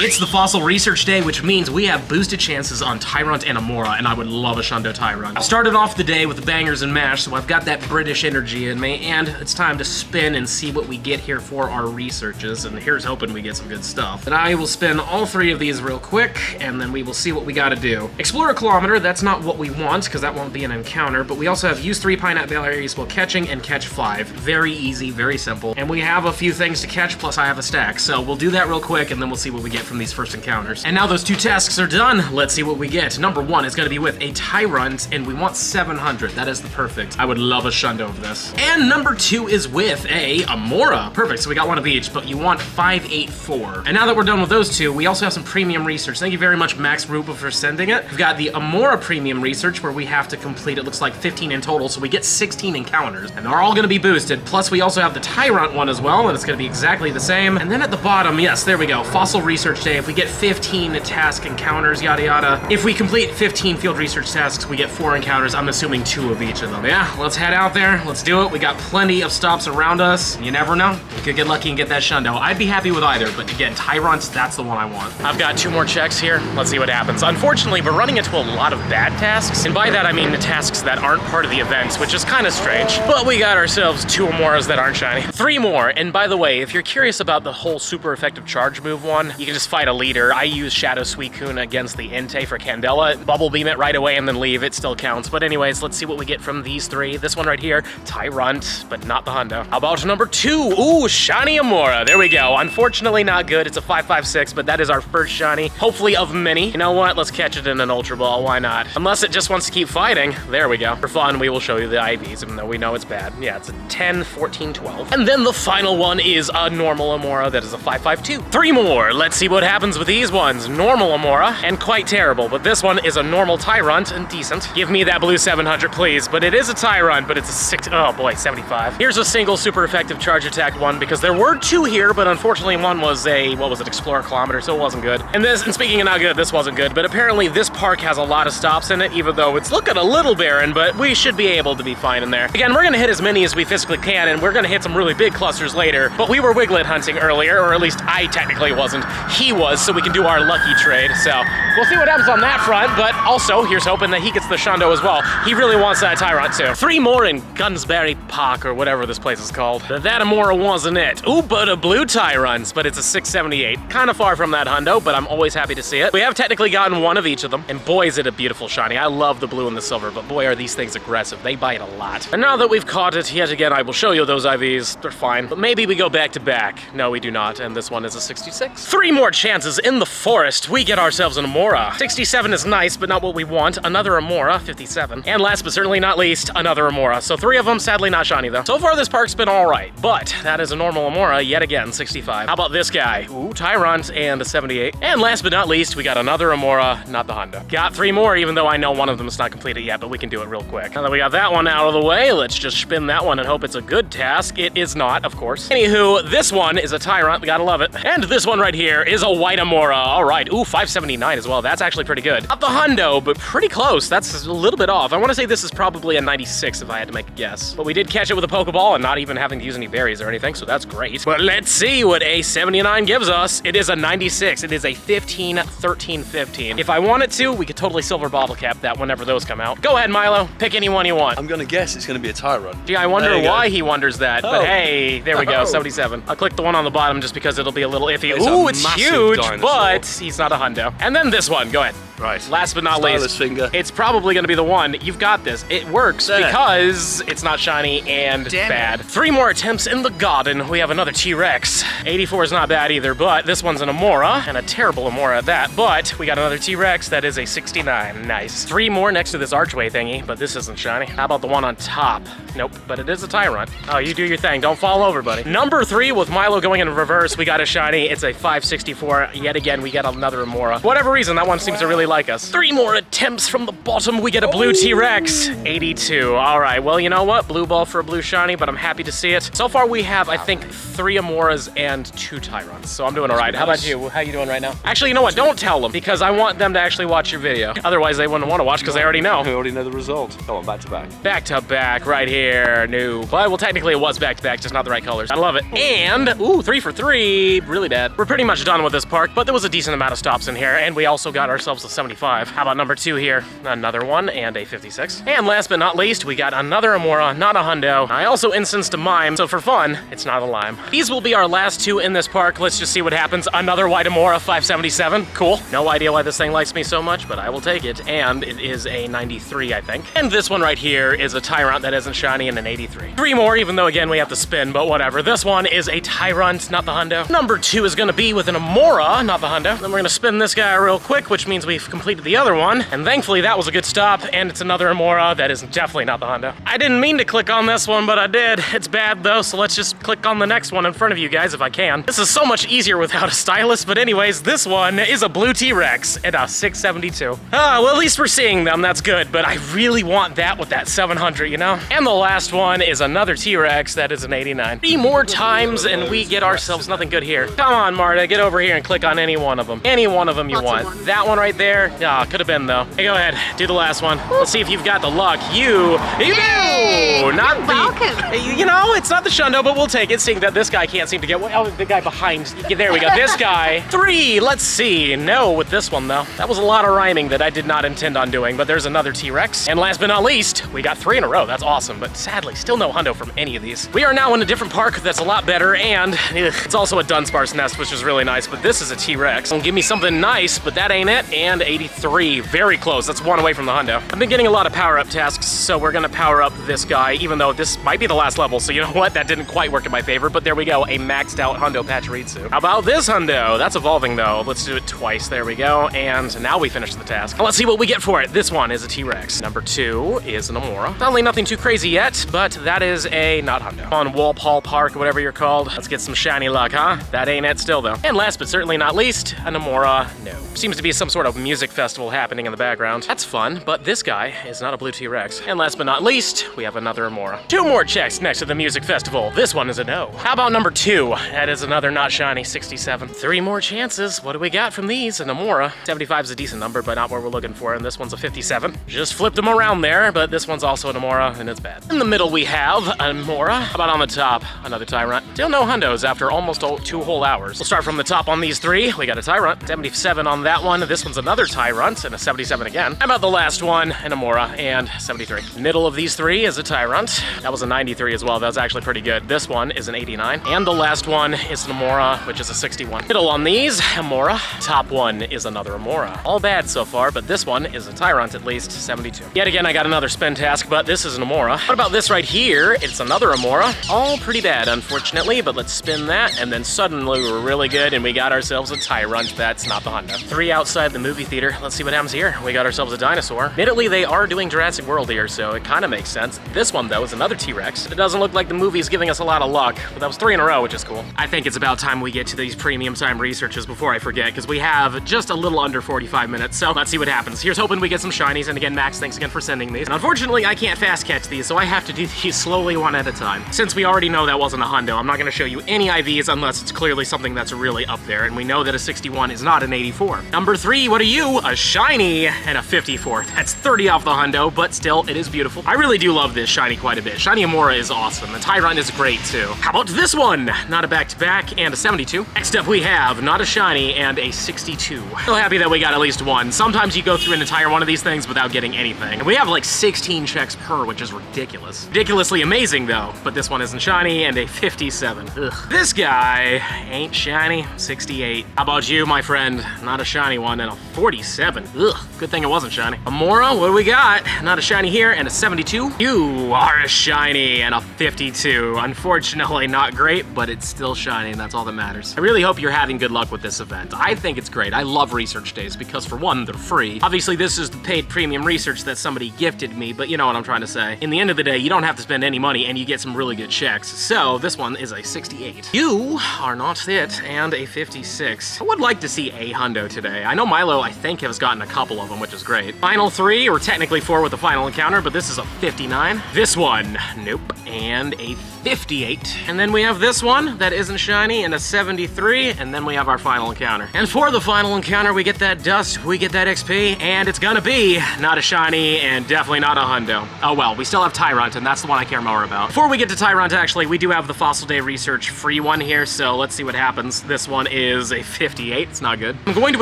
It's the Fossil Research Day, which means we have boosted chances on Tyrunt and Amaura, and I would love a Shundo Tyrunt. I started off the day with the bangers and mash, so I've got that British energy in me, and it's time to spin and see what we get here for our researches, and here's hoping we get some good stuff. And I will spin all 3 of these real quick, and then we will see what we gotta do. Explore a kilometer, that's not what we want, because that won't be an encounter, but we also have use 3 Pinap berries while catching and catch 5. Very easy, very simple. And we have a few things to catch, plus I have a stack, so we'll do that real quick, and then we'll see what we get from these first encounters. And now those 2 tasks are done. Let's see what we get. Number 1 is gonna be with a Tyrunt, and we want 700. That is the perfect. I would love a Shundo of this. And number 2 is with a Amaura. Perfect, so we got 1 of each, but you want 584. And now that we're done with those 2, we also have some premium research. Thank you very much, Max Rupa, for sending it. We've got the Amaura premium research, where we have to complete, it looks like 15 in total, so we get 16 encounters, and they're all gonna be boosted. Plus, we also have the Tyrunt one as well, and it's gonna be exactly the same. And then at the bottom, yes, there we go, Fossil Research Day. If we get 15 task encounters, yada yada. If we complete 15 field research tasks, we get 4 encounters. I'm assuming 2 of each of them. Yeah, let's head out there. Let's do it. We got plenty of stops around us. You never know. We could get lucky and get that Shundo. I'd be happy with either, but again, Tyrunt, that's the one I want. I've got 2 more checks here. Let's see what happens. Unfortunately, we're running into a lot of bad tasks, and by that I mean the tasks that aren't part of the events, which is kind of strange. But we got ourselves 2 Amauras that aren't shiny. 3 more, and by the way, if you're curious about the whole super effective charge move one, you can just fight a leader. I use Shadow Suicune against the Entei for Candela, bubble beam it right away and then leave, it still counts. But anyways, let's see what we get from these 3. This one right here, Tyrunt, but not the Hundo. How about number 2? Ooh, shiny Amaura, there we go. Unfortunately not good, it's a 556, but that is our first shiny, hopefully of many. You know what, let's catch it in an Ultra Ball, why not? Unless it just wants to keep fighting. There we go. For fun, we will show you the IVs, even though we know it's bad. Yeah, it's a 10, 14, 12. And then the final one is a normal Amaura that is a 552. 3 more, let's see what happens with these ones. Normal Amaura, and quite terrible, but this one is a normal Tyrunt, and decent. Give me that blue 700, please, but it is a Tyrunt, but it's a 6, oh boy, 75. Here's a single super effective charge attack one, because there were 2 here, but unfortunately one was a, what was it, Explore a Kilometer, so it wasn't good. And speaking of not good, this wasn't good, but apparently this park has a lot of stops in it, even though it's looking a little barren, but we should be able to be fine in there. Again, we're gonna hit as many as we physically can, and we're gonna hit some really big clusters later, but we were Wiglet hunting earlier, or at least I technically wasn't. He was, so we can do our lucky trade, so we'll see what happens on that front, but also, here's hoping that he gets the Shundo as well. He really wants that Tyrunt too. 3 more in Gunsberry Park, or whatever this place is called. That Amaura wasn't it. Ooh, but a blue Tyrunt, but it's a 678. Kind of far from that Hundo, but I'm always happy to see it. We have technically gotten 1 of each of them, and boy is it a beautiful shiny. I love the blue and the silver, but boy are these things aggressive. They bite a lot. And now that we've caught it, yet again, I will show you those IVs. They're fine, but maybe we go back to back. No, we do not, and this one is a 66. 3 more chances in the forest. We get ourselves an Amaura. 67 is nice, but not what we want. Another Amaura, 57. And last but certainly not least, another Amaura. So 3 of them, sadly not shiny though. So far this park's been all right, but that is a normal Amaura yet again, 65. How about this guy? Ooh, Tyrunt and a 78. And last but not least, we got another Amaura, not the Hundo. Got 3 more, even though I know one of them is not completed yet, but we can do it real quick. Now that we got that one out of the way, let's just spin that one and hope it's a good task. It is not, of course. Anywho, this one is a Tyrunt, we gotta love it. And this one right here is a white Amaura. All right, ooh, 579 as well. That's actually pretty good. Not the Hundo, but pretty close. That's a little bit off. I want to say this is probably a 96 if I had to make a guess. But we did catch it with a Pokeball and not even having to use any berries or anything, so that's great. But let's see what a 79 gives us. It is a 96. It is a 15, 13, 15. If I wanted to, we could totally silver bottle cap that whenever those come out. Go ahead, Milo. Pick any one you want. I'm gonna guess it's gonna be a Tyrunt. Gee, I wonder why he wonders that, but hey, there we go, 77. I'll click the one on the bottom just because it'll be a little iffy. Ooh, it's huge, dinosaur. But he's not a Hundo. And then this one, go ahead. Right. Last but not least, finger. It's probably gonna be the one. You've got this. It works because it's not shiny and bad. 3 more attempts in the garden. We have another T-Rex. 84 is not bad either, but this one's an Amaura, and a terrible Amaura at that. But we got another T-Rex that is a 69. Nice. 3 more next to this archway thingy, but this isn't shiny. How about the one on top? Nope, but it is a Tyrunt. Oh, you do your thing. Don't fall over, buddy. Number 3, with Milo going in reverse, we got a shiny. It's a 564. Yet again, we get another Amaura. For whatever reason, that one seems to really like us. 3 more attempts from the bottom. We get a blue T-Rex. 82. All right, well, you know what? Blue ball for a blue shiny, but I'm happy to see it. So far, we have, I think, 3 Amauras and 2 Tyrunts, so I'm doing all right. How about you? How you doing right now? Actually, you know what? Don't tell them, because I want them to actually watch your video. Otherwise, they wouldn't want to watch, because they already know. We already know the result. Come on, back to back. Back to back, right here. No. Well, technically, it was back to back, just not the right colors. I love it. And, ooh, 3 for 3. Really bad. We're pretty much done with with this park, but there was a decent amount of stops in here, and we also got ourselves a 75. How about number 2 here? Another one, and a 56. And last but not least, we got another Amaura, not a hundo. I also instanced a mime, so for fun, it's not a lime. These will be our last 2 in this park. Let's just see what happens. Another white Amaura, 577. Cool. No idea why this thing likes me so much, but I will take it. And it is a 93, I think. And this one right here is a Tyrunt that isn't shiny and an 83. 3 more, even though again we have to spin, but whatever. This one is a Tyrunt, not the hundo. Number 2 is gonna be with an Amaura, not the hundo. Then we're gonna spin this guy real quick, which means we've completed the other one. And thankfully that was a good stop, and it's another Amaura that is definitely not the hundo. I didn't mean to click on this one, but I did. It's bad though, so let's just click on the next one in front of you guys if I can. This is so much easier without a stylus, but anyways, this one is a blue T-Rex at a 672. Well, at least we're seeing them, that's good, but I really want that with that 700, you know? And the last one is another T-Rex that is an 89. 3 more times and we get ourselves nothing good here. Come on, Marta, get over here and click on any one of them. Any one of them you want. That one right there, could have been though. Hey, go ahead, do the last one. Let's see if you've got the luck. You do! Not the, you know, it's not the Shundo, but we'll take it, seeing that this guy can't seem to get, oh, the guy behind. There we go, this guy. 3, let's see. No, with this one though. That was a lot of rhyming that I did not intend on doing, but there's another T-Rex. And last but not least, we got 3 in a row. That's awesome, but sadly, still no hundo from any of these. We are now in a different park that's a lot better, and it's also a Dunsparce nest, which is really nice, but this is a T-Rex. Don't give me something nice, but that ain't it. And 83, very close. That's 1 away from the hundo. I've been getting a lot of power-up tasks, so we're gonna power up this guy, even though this might be the last level, so you know what? That didn't quite work in my favor, but there we go, a maxed out hundo Pachirisu. How about this hundo? That's evolving though. Let's do it twice. There we go, and now we finish the task. Let's see what we get for it. This one is a T-Rex. Number 2 is an Amaura. Probably nothing too crazy yet, but that is a not hundo. On Walpole Park, whatever you're called. Let's get some shiny luck, huh? That ain't it still though. And last but certainly not least, an Amaura, no. Seems to be some sort of music festival happening in the background. That's fun, but this guy is not a blue T-Rex. And last but not least, we have another Amaura. 2 more checks next to the music festival. This one is a no. How about number 2? That is another not shiny, 67. 3 more chances. What do we got from these? An Amaura. 75 is a decent number, but not what we're looking for, and this one's a 57. Just flipped them around there, but this one's also an Amaura, and it's bad. In the middle, we have an Amaura. How about on the top? Another Tyrunt. Still no hundos after almost 2 whole hours. We'll start from the top on these 3. We got a Tyrunt. 77 on that one. This one's another Tyrunt, and a 77 again. How about the last one? An Amaura, and 73. Middle of these 3 is a Tyrunt. That was a 93 as well. That was actually pretty good. This one is an 89. And the last one is an Amaura, which is a 61. Middle on these, Amaura. Top one is another Amaura. All bad so far, but this one is a Tyrunt at least, 72. Yet again, I got another spin task, but this is an Amaura. What about this right here? It's another Amaura. All pretty bad, unfortunately, but let's spin that, and then suddenly we're really good, and we got ourselves a Tyrunt that's not the hundo. 3 outside the movie theater. Let's see what happens here. We got ourselves a dinosaur. Admittedly, they are doing Jurassic World here, so it kind of makes sense. This one, though, is another T-Rex. It doesn't look like the movie's giving us a lot of luck, but that was 3 in a row, which is cool. I think it's about time we get to these premium time researches before I forget, because we have just a little under 45 minutes, so let's see what happens. Here's hoping we get some shinies, and again, Max, thanks again for sending these. And unfortunately, I can't fast catch these, so I have to do these slowly one at a time. Since we already know that wasn't a hundo, I'm not going to show you any IVs unless it's clearly something that's really up there, and we know that a 61 is not an 84. Number 3, what are you? A shiny and a 54. That's 30 off the hundo, but still, it is beautiful. I really do love this shiny quite a bit. Shiny Amaura is awesome. The Tyrunt is great too. How about this one? Not a back-to-back and a 72. Next up we have not a shiny and a 62. So happy that we got at least one. Sometimes you go through an entire one of these things without getting anything. And we have like 16 checks per, which is ridiculous. Ridiculously amazing though, but this one isn't shiny and a 57. Ugh. This guy ain't shiny, 68. How about you, my friend? Not a shiny one and a 47. Ugh, good thing it wasn't shiny. Amaura, what do we got? Not a shiny here and a 72. You are a shiny and a 52. Unfortunately, not great, but it's still shiny and that's all that matters. I really hope you're having good luck with this event. I think it's great. I love research days because for one, they're free. Obviously, this is the paid premium research that somebody gifted me, but you know what I'm trying to say. In the end of the day, you don't have to spend any money and you get some really good checks. So this one is a 68. You are not it and a 56. I would like to see a hundo today. I know Milo, I think, has gotten a couple of them, which is great. Final 3, or technically 4 with the final encounter, similar, but this is a 59. This one, nope, and a 58. And then we have this one that isn't shiny and a 73, and then we have our final encounter. And for the final encounter, we get that dust, we get that XP, and it's gonna be not a shiny and definitely not a hundo. Oh well, we still have Tyrunt, and that's the one I care more about. Before we get to Tyrunt, actually, we do have the Fossil Day Research free one here, so let's see what happens. This one is a 58, it's not good. I'm going to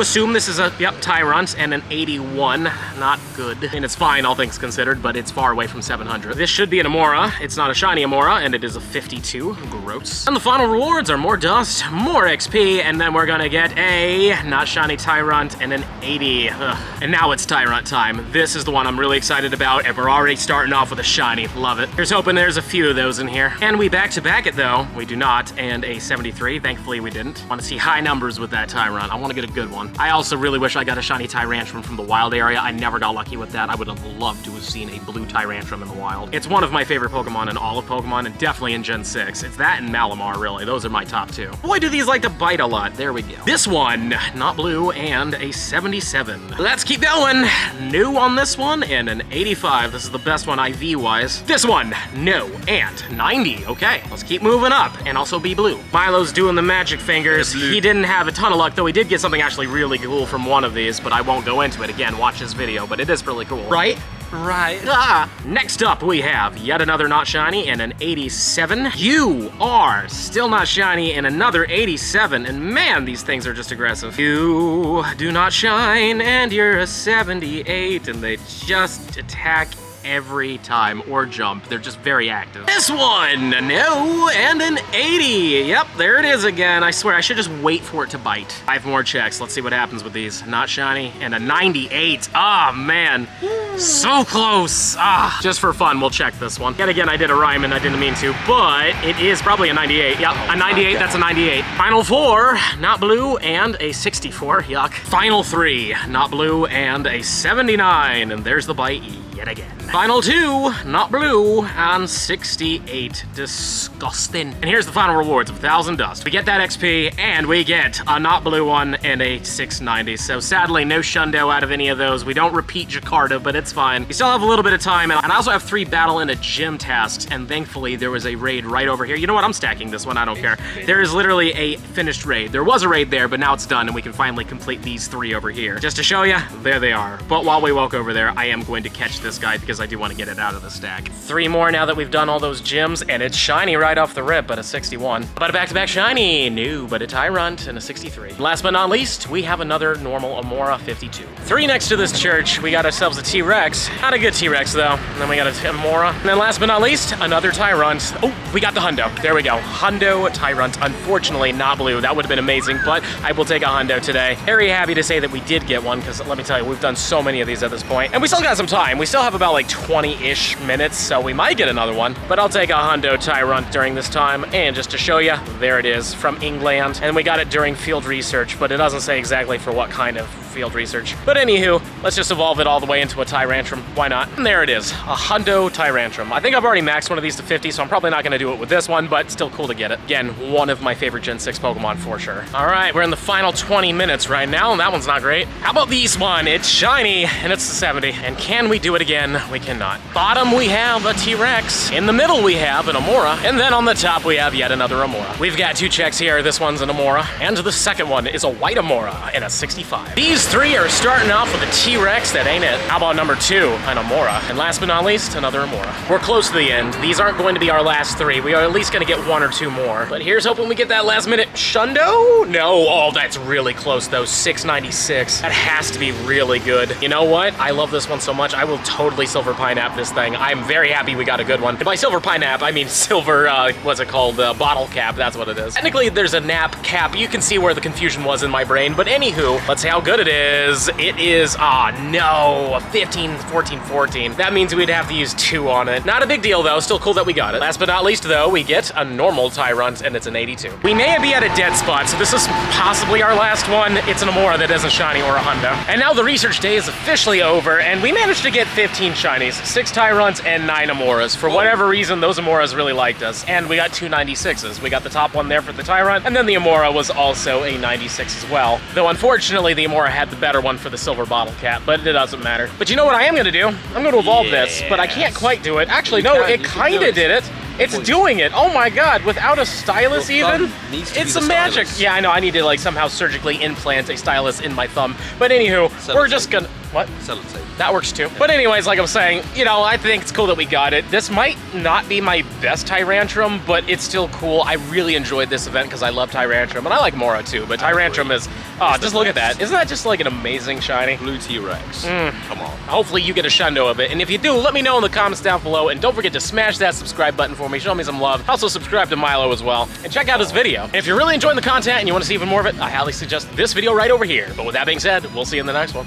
assume this is a, yep, Tyrunt, and an 81, not good. And it's fine, all things considered, but it's far away from 700. This should be an Amaura. It's not a shiny Amaura, and it is a 52. Gross. And the final rewards are more dust, more XP, and then we're gonna get a not shiny Tyrunt and an 80. Ugh. And now it's Tyrunt time. This is the one I'm really excited about, and we're already starting off with a shiny. Love it. Here's hoping there's a few of those in here. And we back-to-back it though. We do not, and a 73. Thankfully we didn't. Want to see high numbers with that Tyrunt. I want to get a good one. I also really wish I got a shiny Tyrantrum from the wild area. I never got lucky with that. I would have loved to have seen a blue Tyrantrum in the wild. It's one of my favorite Pokemon in all of Pokemon, and definitely in Gen 6. It's that and Malamar, really. Those are my top two. Boy, do these like to bite a lot. There we go. This one, not blue, and a 77. Let's keep going. New on this one, and an 85. This is the best one IV-wise. This one, no, and 90. Okay, let's keep moving up, and also be blue. Milo's doing the magic fingers. He didn't have a ton of luck, though he did get something actually really cool from one of these, but I won't go into it. Again, watch this video, but it is really cool. Right? Right. Next up, we have yet another not shiny and an 87. You are still not shiny and another 87. And man, these things are just aggressive. You do not shine and you're a 78, and they just attack every time or jump. They're just very active. This one, no, and an 80. Yep, there it is again. I swear I should just wait for it to bite. 5 more checks. Let's see what happens with these. Not shiny and a 98. Ah, man, so close. Just for fun, we'll check this one. Yet again, I did a rhyme and I didn't mean to, but it is probably a 98. Yep, a 98. That's a 98. Final 4, not blue, and a 64. Yuck. Final 3, not blue, and a 79. And there's the bite yet again. Final 2, not blue, and 68. Disgusting. And here's the final rewards of 1,000 dust. We get that XP, and we get a not blue one and a 690. So sadly, no Shundo out of any of those. We don't repeat Jakarta, but it's fine. We still have a little bit of time, and I also have 3 battle and a gym tasks, and thankfully there was a raid right over here. You know what? I'm stacking this one. I don't care. There is literally a finished raid. There was a raid there, but now it's done, and we can finally complete these 3 over here. Just to show you, there they are. But while we walk over there, I am going to catch this guy because I do want to get it out of the stack. 3 more now that we've done all those gyms, and it's shiny right off the rip, but a 61. But a back-to-back shiny, new, but a Tyrunt and a 63. Last but not least, we have another normal Amaura 52. 3 next to this church, we got ourselves a T-Rex. Not a good T-Rex though. And then we got a Amaura. And then last but not least, another Tyrunt. Oh, we got the Hundo. There we go. Hundo Tyrunt. Unfortunately, not blue. That would have been amazing, but I will take a Hundo today. Very happy to say that we did get one, because let me tell you, we've done so many of these at this point. And we still got some time. We still have about like 20-ish minutes, so we might get another one. But I'll take a Hundo Tyrunt during this time. And just to show you, there it is from England. And we got it during field research, but it doesn't say exactly for what kind of field research. But anywho, let's just evolve it all the way into a Tyrantrum. Why not? And there it is, a Hundo Tyrantrum. I think I've already maxed one of these to 50, so I'm probably not gonna do it with this one, but still cool to get it. Again, one of my favorite Gen 6 Pokemon for sure. All right, we're in the final 20 minutes right now, and that one's not great. How about this one? It's shiny, and it's a 70. And can we do it again? We cannot. Bottom, we have a T-Rex. In the middle, we have an Amaura. And then on the top, we have yet another Amaura. We've got 2 checks here. This one's an Amaura, and the second one is a white Amaura and a 65. These 3 are starting off with a T-Rex. That ain't it. How about number 2, an Amaura? And last but not least, another Amaura. We're close to the end. These aren't going to be our last 3. We are at least going to get 1 or 2 more. But here's hoping we get that last minute Shundo. No, oh, that's really close though. 696. That has to be really good. You know what? I love this one so much. I will totally Silver Pineapple this thing. I'm very happy we got a good one. And by Silver Pineapple, I mean silver, what's it called? Bottle cap. That's what it is. Technically, there's a nap cap. You can see where the confusion was in my brain. But anywho, let's see how good it is. It is, no, a 15, 14, 14. That means we'd have to use 2 on it. Not a big deal though, still cool that we got it. Last but not least though, we get a normal Tyrunt, and it's an 82. We may be at a dead spot, so this is possibly our last one. It's an Amaura that isn't shiny or a Hundo. And now the research day is officially over, and we managed to get 15 shinies shinies, 6 Tyrunts and 9 Amauras. For whatever reason, those Amauras really liked us. And we got 2 96s. We got the top one there for the Tyrunt, and then the Amaura was also a 96 as well. Though unfortunately, the Amaura had the better one for the silver bottle cap, but it doesn't matter. But you know what I am gonna do? I'm gonna evolve this, but I can't quite do it. Actually, no, it kinda did it. It's doing it. Oh my god, without a stylus even? It's a magic. Yeah, I know, I need to like somehow surgically implant a stylus in my thumb. But anywho, we're just gonna, what? Sellotape. That works too. But anyways, like I was saying, you know, I think it's cool that we got it. This might not be my best Tyrantrum, but it's still cool. I really enjoyed this event because I love Tyrantrum, and I like Mora too, but Tyrantrum is, oh, just look at that. Isn't that just like an amazing shiny? Blue T-Rex. Come on. Hopefully you get a Shundo of it, and if you do, let me know in the comments down below, and don't forget to smash that subscribe button for me, show me some love. Also subscribe to Milo as well, and check out his video. And if you're really enjoying the content and you want to see even more of it, I highly suggest this video right over here. But with that being said, we'll see you in the next one.